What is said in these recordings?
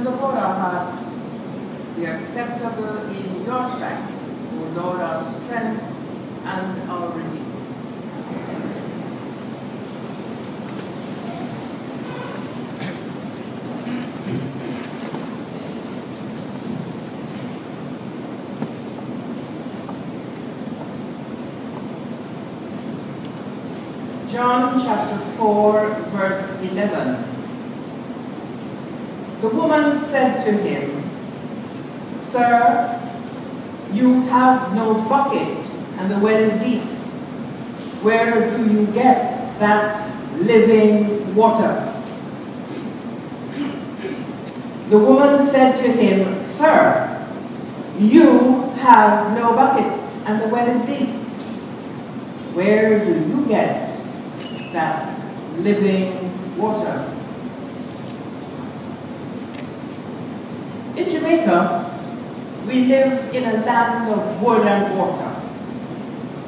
issues of all our hearts be acceptable in your sight, O Lord, our strength and our Redeemer. John chapter 4, verse 11. The woman said to him, Sir, you have no bucket, and the well is deep. Where do you get that living water? The woman said to him, Sir, you have no bucket, and the well is deep. Where do you get that living water? In Jamaica, we live in a land of wood and water.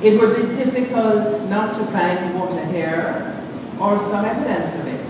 It would be difficult not to find water here, or some evidence of it.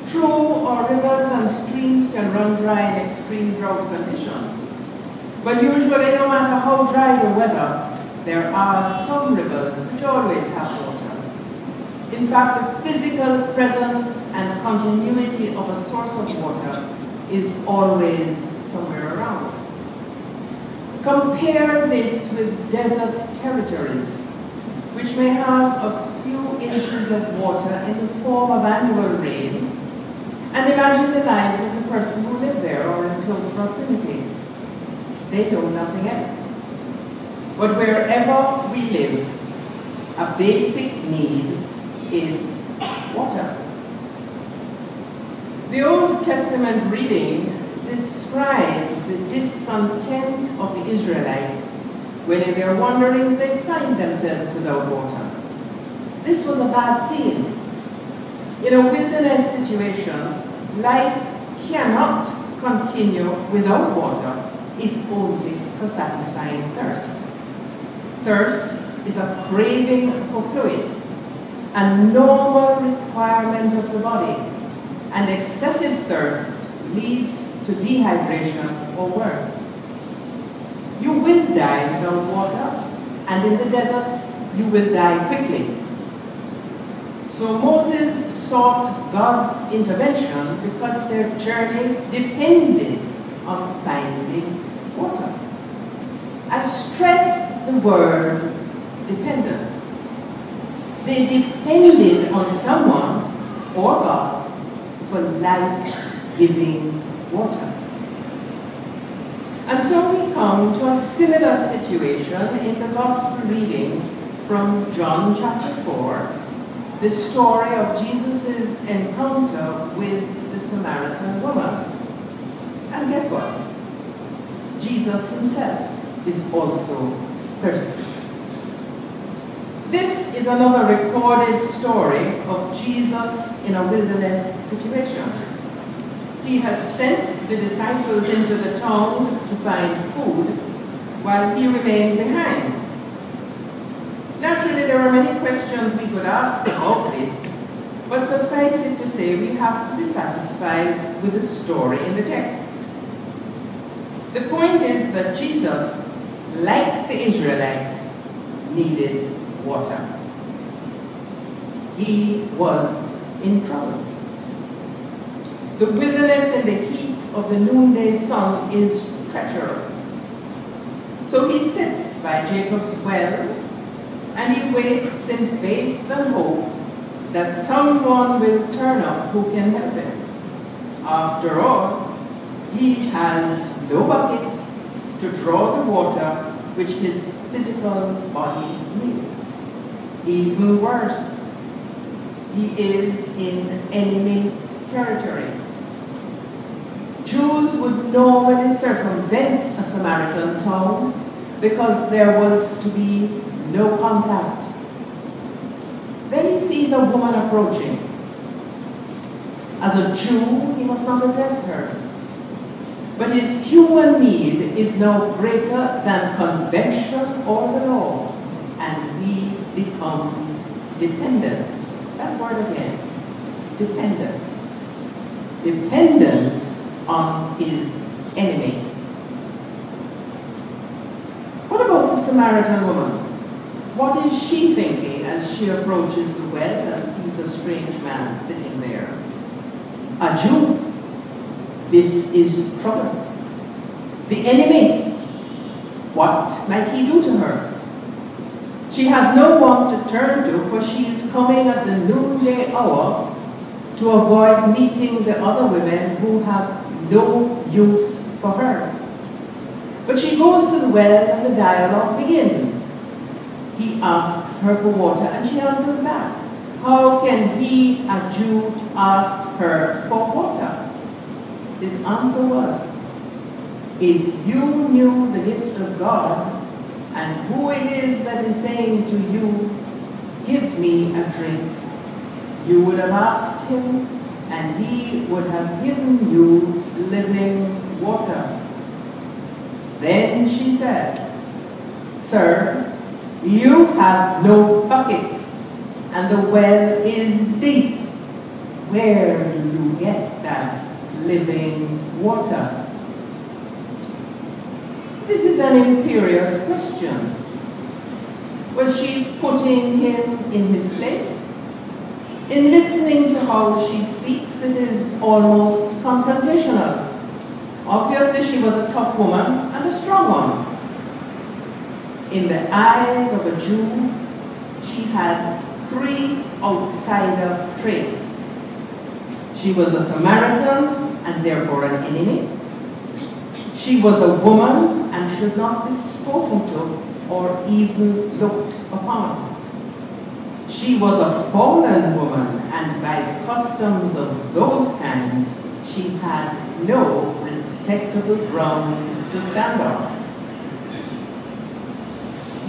True, our rivers and streams can run dry in extreme drought conditions. But usually, no matter how dry the weather, there are some rivers which always have water. In fact, the physical presence and continuity of a source of water is always somewhere around. Compare this with desert territories, which may have a few inches of water in the form of annual rain, and imagine the lives of the person who live there or in close proximity. They know nothing else. But wherever we live, a basic need is water. The Old Testament reading describes the discontent of the Israelites when in their wanderings they find themselves without water. This was a bad scene. In a wilderness situation, life cannot continue without water, if only for satisfying thirst. Thirst is a craving for fluid, a normal requirement of the body, and excessive thirst leads to dehydration or worse. You will die without water, and in the desert, you will die quickly. So Moses sought God's intervention because their journey depended on finding water. I stress the word dependence. They depended on someone or God for life-giving water. And so we come to a similar situation in the Gospel reading from John chapter 4, the story of Jesus' encounter with the Samaritan woman. And guess what? Jesus himself is also thirsty. This is another recorded story of Jesus in a wilderness situation. He had sent the disciples into the town to find food while he remained behind. Naturally, there are many questions we could ask about this, but suffice it to say we have to be satisfied with the story in the text. The point is that Jesus, like the Israelites, needed water. He was in trouble. The wilderness and the heat of the noonday sun is treacherous. So he sits by Jacob's well, and he waits in faith and hope that someone will turn up who can help him. After all, he has no bucket to draw the water which his physical body needs. Even worse, he is in enemy territory. Jews would normally circumvent a Samaritan town because there was to be no contact. Then he sees a woman approaching. As a Jew, he must not address her. But his human need is now greater than convention or the law, and he becomes dependent. That word again, dependent. Dependent on his enemy. What about the Samaritan woman? What is she thinking as she approaches the well and sees a strange man sitting there? A Jew. This is trouble. The enemy. What might he do to her? She has no one to turn to, for she is coming at the noonday hour to avoid meeting the other women who have no use for her. But she goes to the well and the dialogue begins. He asks her for water and she answers back. How can he, a Jew, ask her for water? His answer was, if you knew the gift of God and who it is that is saying to you, give me a drink, you would have asked him and he would have given you living water. Then she says, sir, you have no bucket and the well is deep. Where do you get that living water? This is an imperious question. Was she putting him in his place? In listening to how she speaks, it is almost confrontational. Obviously, she was a tough woman and a strong one. In the eyes of a Jew, she had 3 outsider traits. She was a Samaritan and therefore an enemy. She was a woman and should not be spoken to or even looked upon. She was a fallen woman, and by the customs of those times, she had no respectable ground to stand on.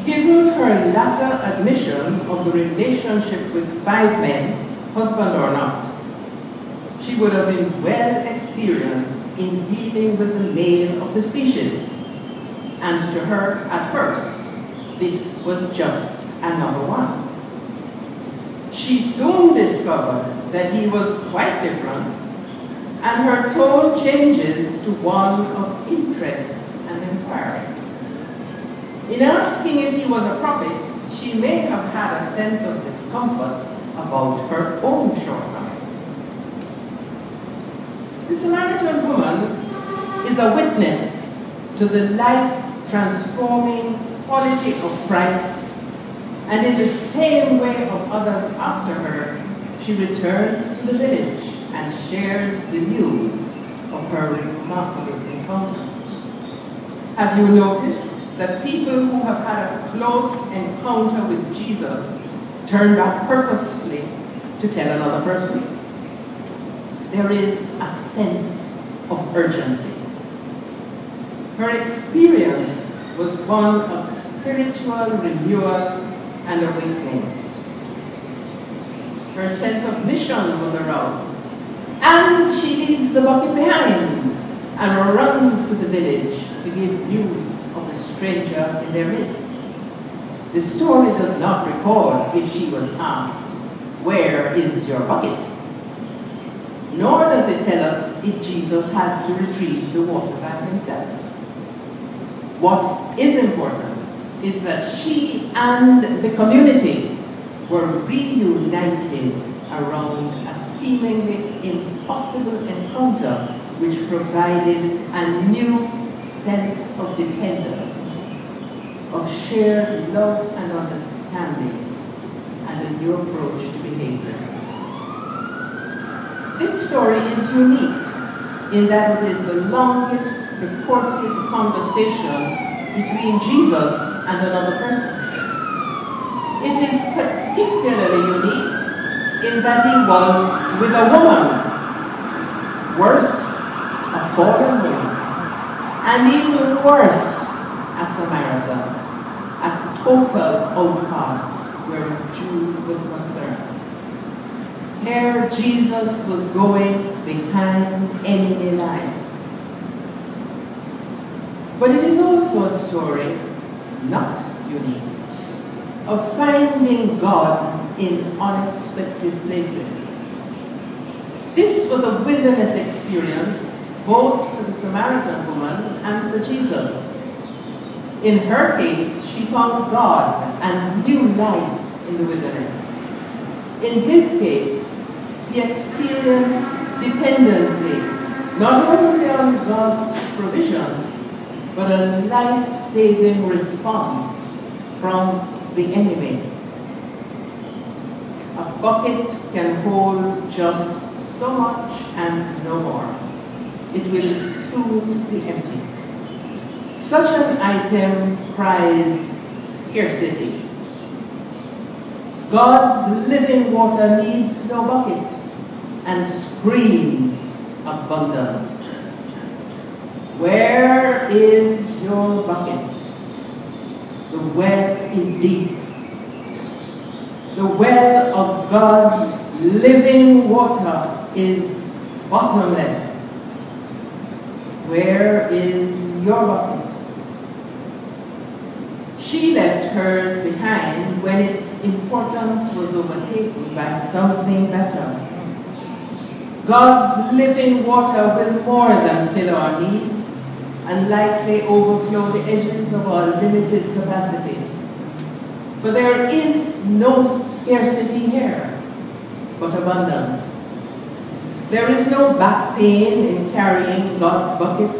Given her latter admission of the relationship with 5 men, husband or not, she would have been well experienced in dealing with the male of the species. And to her, at first, this was just another one. She soon discovered that he was quite different, and her tone changes to one of interest and inquiry. In asking if he was a prophet, she may have had a sense of discomfort about her own shortcomings. The Samaritan woman is a witness to the life-transforming quality of Christ, and in the same way of others after her, she returns to the village and shares the news of her remarkable encounter. Have you noticed that people who have had a close encounter with Jesus turn back purposely to tell another person? There is a sense of urgency. Her experience was one of spiritual renewal and awakening. Her sense of mission was aroused, and she leaves the bucket behind and runs to the village to give news of the stranger in their midst. The story does not record if she was asked, "Where is your bucket?" Nor does it tell us if Jesus had to retrieve the water by himself. What is important is that she and the community were reunited around a seemingly impossible encounter which provided a new sense of dependence, of shared love and understanding, and a new approach to behavior. This story is unique in that it is the longest recorded conversation between Jesus and another person. It is particularly unique in that he was with a woman, worse, a fallen woman, and even worse, a Samaritan, a total outcast where a Jew was concerned. Here Jesus was going behind enemy lines. But it is also a story, not unique, of finding God in unexpected places. This was a wilderness experience both for the Samaritan woman and for Jesus. In her case, she found God and new life in the wilderness. In his case, he experienced dependency, not only on God's provision, but a life-saving response from the enemy. A bucket can hold just so much and no more. It will soon be empty. Such an item cries scarcity. God's living water needs no bucket and screams abundance. Where is your bucket? The well is deep. The well of God's living water is bottomless. Where is your bucket? She left hers behind when its importance was overtaken by something better. God's living water will more than fill our needs and likely overflow the edges of our limited capacity. For there is no scarcity here, but abundance. There is no back pain in carrying God's bucket,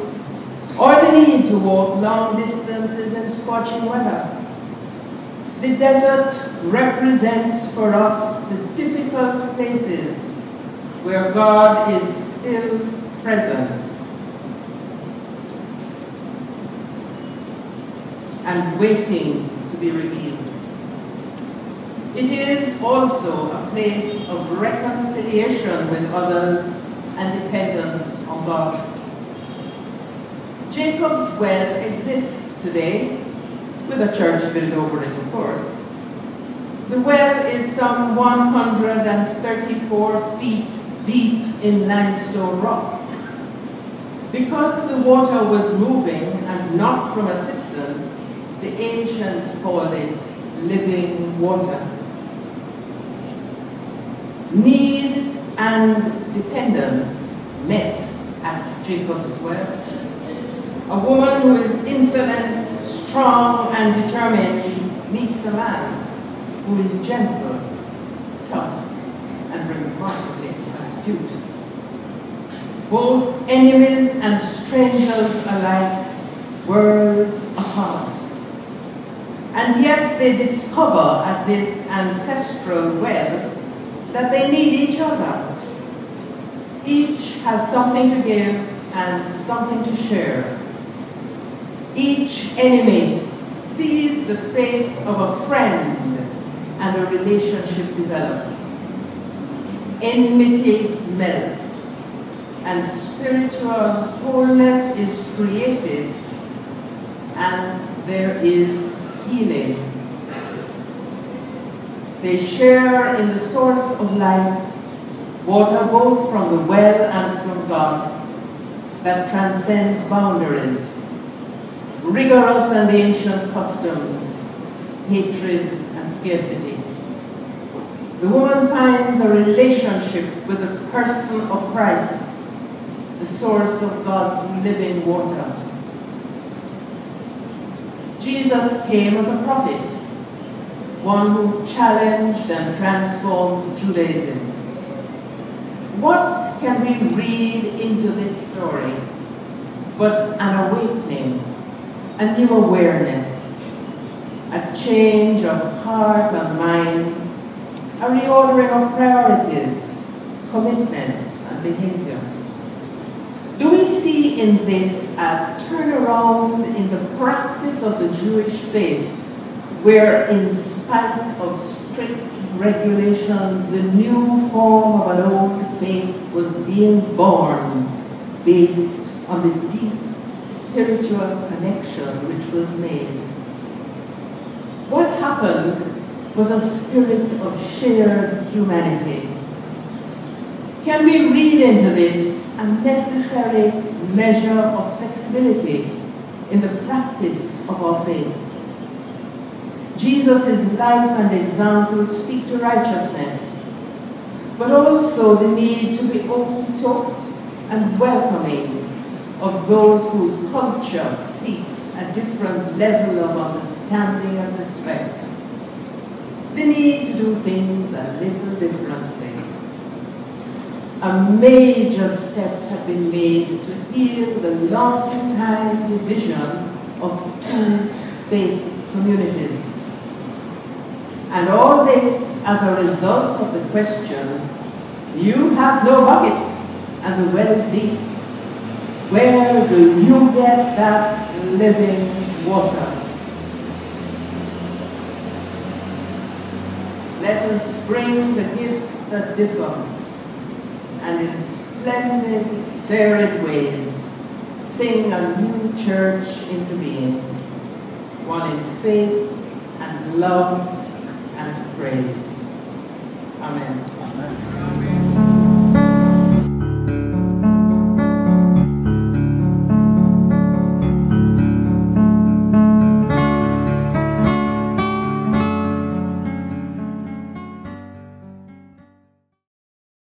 or the need to walk long distances in scorching weather. The desert represents for us the difficult places where God is still present and waiting to be revealed. It is also a place of reconciliation with others and dependence on God. Jacob's well exists today, with a church built over it, of course. The well is some 134 feet deep in limestone rock. Because the water was moving and not from a cistern, the ancients called it living water. Need and dependence met at Jacob's well. A woman who is insolent, strong, and determined meets a man who is gentle, tough, and remarkably astute. Both enemies and strangers alike, worlds apart. And yet they discover at this ancestral well that they need each other. Each has something to give and something to share. Each enemy sees the face of a friend and a relationship develops. Enmity melts and spiritual wholeness is created and there is healing. They share in the source of life, water both from the well and from God that transcends boundaries, rigorous and ancient customs, hatred and scarcity. The woman finds a relationship with the person of Christ, the source of God's living water. Jesus came as a prophet, one who challenged and transformed Judaism. What can we read into this story but an awakening, a new awareness, a change of heart and mind, a reordering of priorities, commitments, and behavior? Do we see in this a turnaround in the practice of the Jewish faith, where in spite of strict regulations, the new form of an old faith was being born based on the deep spiritual connection which was made? What happened was a spirit of shared humanity. Can we read into this a necessary measure of flexibility in the practice of our faith? Jesus' life and example speak to righteousness, but also the need to be open to and welcoming of those whose culture seeks a different level of understanding and respect, the need to do things a little differently. A major step had been made to heal the long-time division of two faith communities. And all this as a result of the question, you have no bucket and the well is deep. Where do you get that living water? Let us bring the gifts that differ, and in splendid, varied ways, sing a new church into being, one in faith and love and praise. Amen. Amen.